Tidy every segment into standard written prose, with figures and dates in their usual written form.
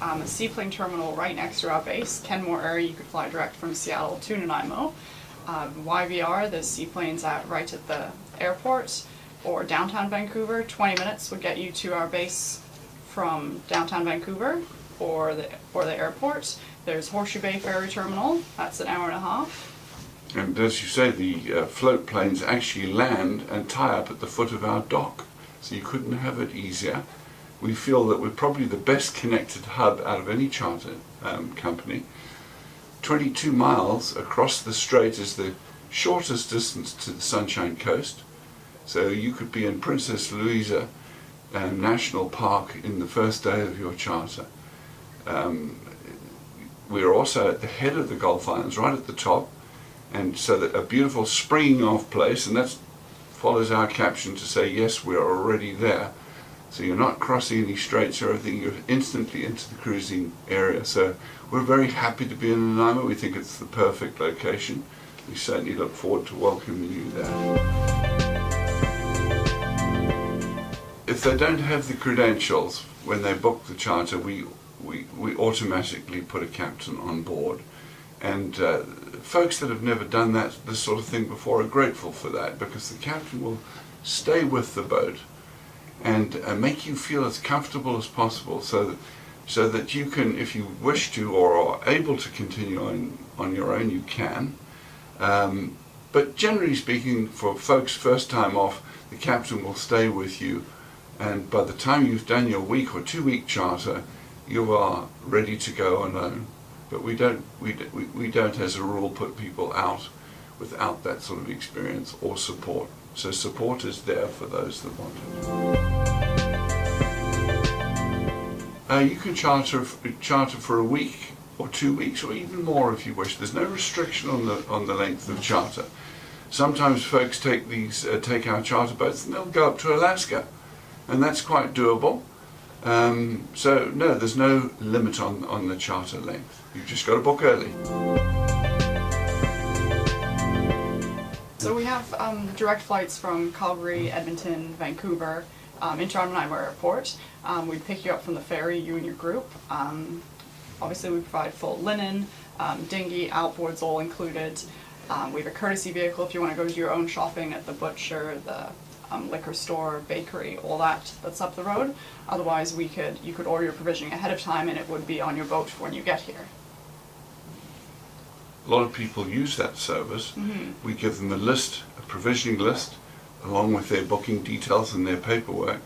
a seaplane terminal right next to our base. Kenmore area, you could fly direct from Seattle to Nanaimo. YVR, there's seaplanes right at the airport, or downtown Vancouver. 20 minutes would get you to our base from downtown Vancouver or the airport. There's Horseshoe Bay Ferry Terminal, that's an hour and a half. And as you say, the float planes actually land and tie up at the foot of our dock, so you couldn't have it easier. We feel that we're probably the best connected hub out of any charter company. 22 miles across the strait is the shortest distance to the Sunshine Coast, so you could be in Princess Louisa National Park in the first day of your charter. We're also at the head of the Gulf Islands, right at the top, and so that a beautiful springing off place, and that follows our caption to say, yes, we're already there. So you're not crossing any straits or everything, you're instantly into the cruising area. So we're very happy to be in Nanaimo. We think it's the perfect location. We certainly look forward to welcoming you there. If they don't have the credentials when they book the charter, we automatically put a captain on board. And folks that have never done this sort of thing before are grateful for that, because the captain will stay with the boat and make you feel as comfortable as possible, so that you can, if you wish to or are able to continue on your own, you can. But generally speaking, for folks first time off, the captain will stay with you, and by the time you've done your week or 2 week charter, you are ready to go alone. But we don't, as a rule, put people out without that sort of experience or support. So support is there for those that want it. You can charter for a week or 2 weeks or even more if you wish. There's no restriction on the length of charter. Sometimes folks take our charter boats and they'll go up to Alaska, and that's quite doable. So no, there's no limit on the charter length. You've just got to book early. So we have direct flights from Calgary, Edmonton, Vancouver, into our Nanaimo Airport. We'd pick you up from the ferry, you and your group. Obviously we provide full linen, dinghy, outboards all included. We have a courtesy vehicle if you want to go do your own shopping at the butcher, the liquor store, bakery, all that's up the road. Otherwise you could order your provisioning ahead of time and it would be on your boat when you get here. A lot of people use that service. Mm-hmm. We give them a provisioning list, along with their booking details and their paperwork,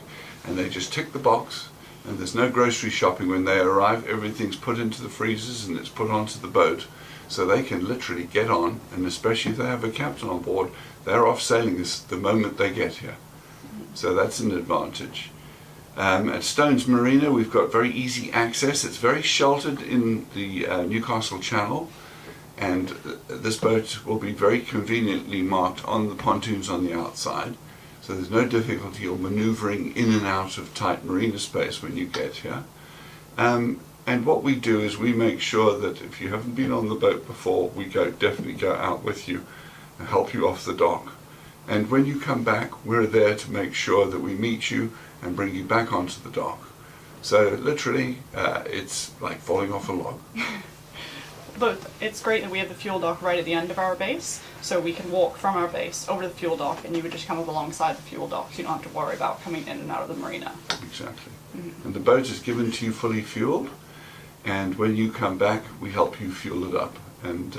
and they just tick the box, and there's no grocery shopping when they arrive. Everything's put into the freezers and it's put onto the boat, so they can literally get on, and especially if they have a captain on board, they're off sailing the moment they get here. So that's an advantage. At Stones Marina we've got very easy access. It's very sheltered in the Newcastle Channel, and this boat will be very conveniently marked on the pontoons on the outside, so there's no difficulty or manoeuvring in and out of tight marina space when you get here. And what we do is we make sure that if you haven't been on the boat before, we definitely go out with you and help you off the dock. And when you come back, we're there to make sure that we meet you and bring you back onto the dock. So literally, it's like falling off a log. But it's great that we have the fuel dock right at the end of our base, so we can walk from our base over to the fuel dock, and you would just come up alongside the fuel dock, so you don't have to worry about coming in and out of the marina. Exactly. Mm-hmm. And the boat is given to you fully fueled, and when you come back, we help you fuel it up and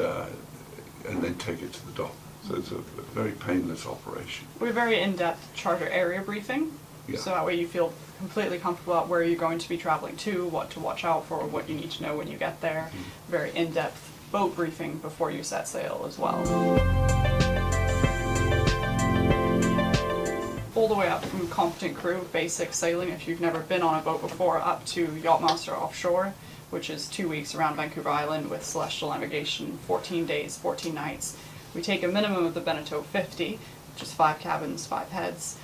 then take it to the dock. So it's a very painless operation. We have very in-depth charter area briefing, so that way you feel completely comfortable about where you're going to be traveling to, what to watch out for, what you need to know when you get there. Mm-hmm. Very in-depth boat briefing before you set sail as well. All the way up from competent crew, basic sailing if you've never been on a boat before, up to Yachtmaster Offshore, which is 2 weeks around Vancouver Island with celestial navigation, 14 days, 14 nights. We take a minimum of the Beneteau 50, which is 5 cabins, 5 heads.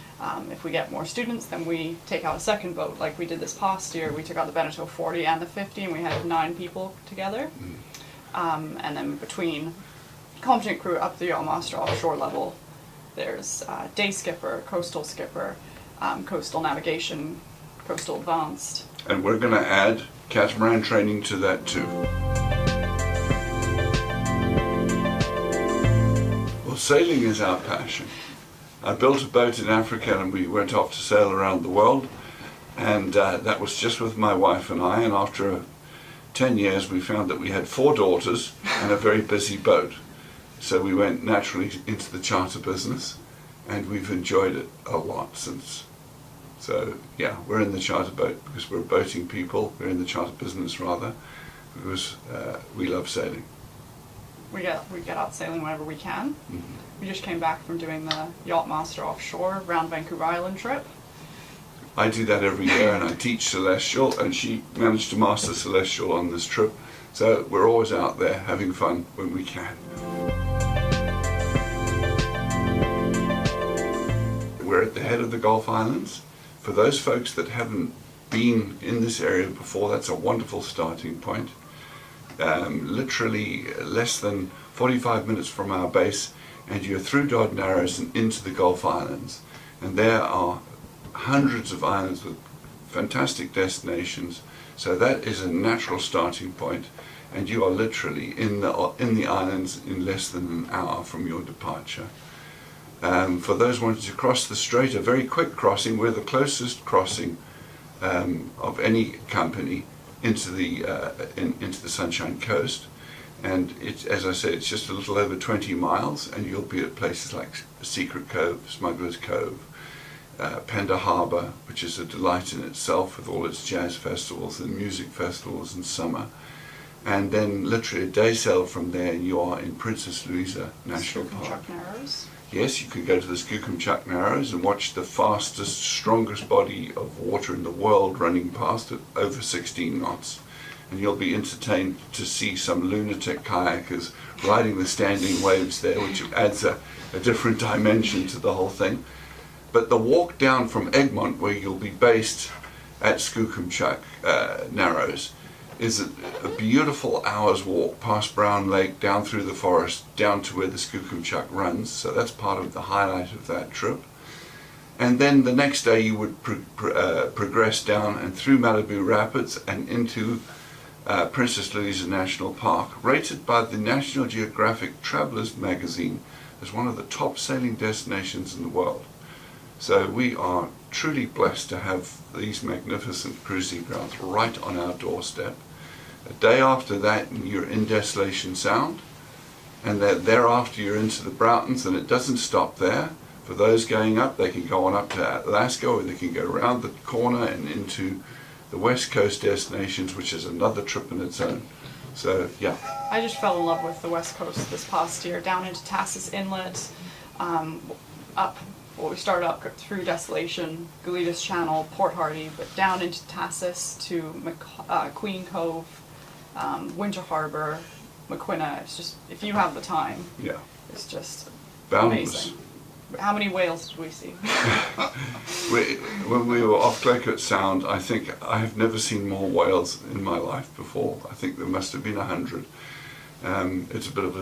If we get more students, then we take out a second boat, like we did this past year. We took out the Beneteau 40 and the 50, and we had 9 people together. And then between competent crew up the Yachtmaster Offshore level, there's day skipper, coastal navigation, coastal advanced. And we're going to add catamaran training to that too. Well, sailing is our passion. I built a boat in Africa and we went off to sail around the world, and that was just with my wife and I, and after 10 years we found that we had 4 daughters and a very busy boat. So we went naturally into the charter business, and we've enjoyed it a lot since. So yeah, we're in the charter boat because we're boating people. We're in the charter business rather because we love sailing. We get out sailing whenever we can. Mm-hmm. We just came back from doing the Yacht Master offshore round Vancouver Island trip. I do that every year, and I teach Celestial, and she managed to master Celestial on this trip. So we're always out there having fun when we can. We're at the head of the Gulf Islands. For those folks that haven't been in this area before, that's a wonderful starting point. Literally less than 45 minutes from our base, and you're through Dardanelles and into the Gulf Islands. And there are hundreds of islands with fantastic destinations. So that is a natural starting point, and you are literally in the islands in less than an hour from your departure. For those wanting to cross the strait, a very quick crossing. We're the closest crossing of any company into the Sunshine Coast, and it's, as I said, it's just a little over 20 miles, and you'll be at places like Secret Cove, Smuggler's Cove, Pender Harbour, which is a delight in itself with all its jazz festivals and music festivals in summer. And then literally a day sail from there and you are in Princess Louisa National Park. Narrows. Yes, you can go to the Skookumchuck Narrows and watch the fastest, strongest body of water in the world running past at over 16 knots. And you'll be entertained to see some lunatic kayakers riding the standing waves there, which adds a different dimension to the whole thing. But the walk down from Egmont, where you'll be based at Skookumchuck Narrows, is a beautiful hour's walk past Brown Lake, down through the forest, down to where the Skookumchuck runs. So that's part of the highlight of that trip. And then the next day you would progress down and through Malibu Rapids and into Princess Louisa National Park, rated by the National Geographic Travelers magazine as one of the top sailing destinations in the world. So we are truly blessed to have these magnificent cruising grounds right on our doorstep. A day after that you're in Desolation Sound, and thereafter you're into the Broughtons, and it doesn't stop there. For those going up, they can go on up to Alaska, or they can go around the corner and into the West Coast destinations, which is another trip in its own. So yeah. I just fell in love with the West Coast this past year, down into Tassus Inlet, we started up through Desolation, Galetas Channel, Port Hardy, but down into Tassus to Queen Cove, Winter Harbor, Maquina. It's just, if you have the time, Yeah. it's just Boundless. amazing. How many whales did we see? When we were off Claycoat Sound, I think I have never seen more whales in my life before. I think there must have been 100. It's a bit of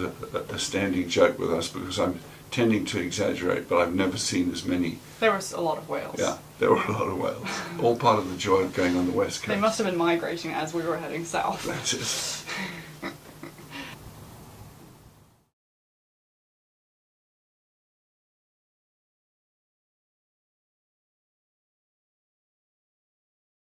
a standing joke with us because I'm tending to exaggerate, but I've never seen as many. There was a lot of whales. Yeah, there were a lot of whales. All part of the joy of going on the West Coast. They must have been migrating as we were heading south. That's it.